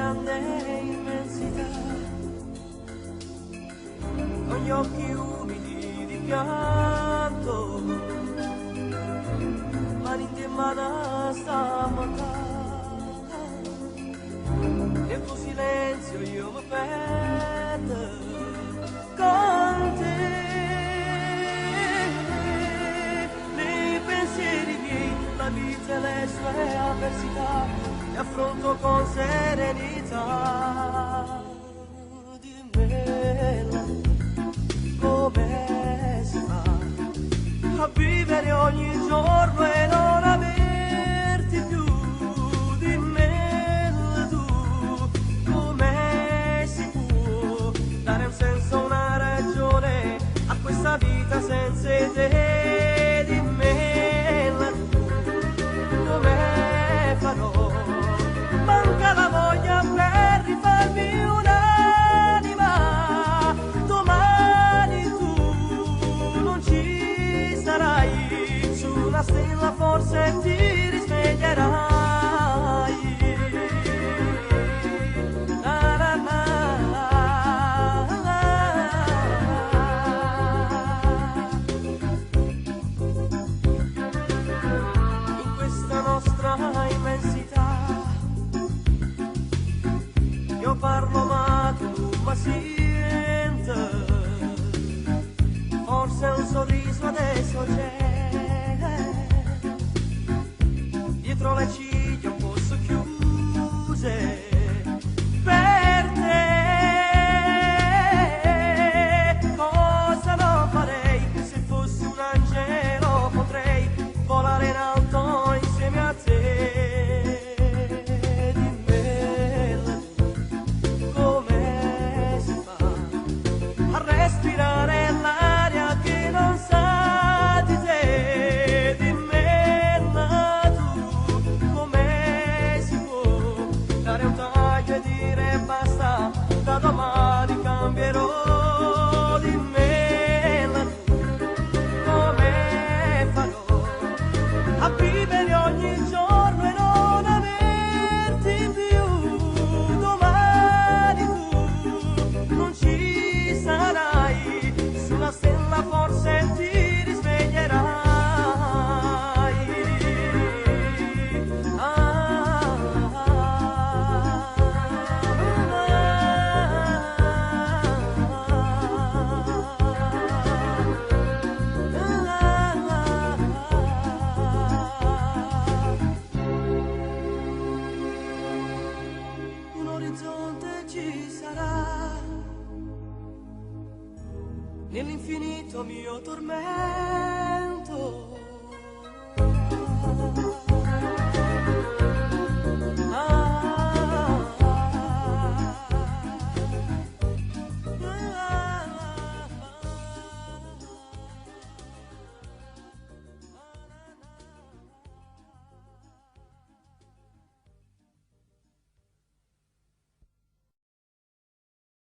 grande immensità, con gli occhi umidi di pianto, mani in mano stamattina. Nel tuo silenzio io mi perdo con te, nei pensieri miei, la vita e le sue avversità, le affronto con serenità. Dimmela, come si fa a vivere ogni giorno e non averti più? Dimmela tu, come si può dare un senso, una ragione a questa vita senza te? Dimmela tu, come farò? Manca la voglia per rifarmi un'anima. Domani tu non ci sarai, su una stella forse ti risveglierai. La, la, la, la, in questa nostra immensità io parlo ma tu mi senti, forse un sorriso adesso c'è, dietro le ciglia un po' socchiuse, per te cosa non farei, se fossi un angelo potrei volare in alto insieme a te. Dimmela, come si fa a respirare l'aria che non sa di te? Dimmela tu, come si può dare un taglio e dire basta, da domani cambierò? Dimmela tu, come farò a vivere ogni giorno e non averti più? Domani tu non ci sarai, sulla stella forse ti risveglierai. Un orizzonte ci sarà nell'infinito mio tormento.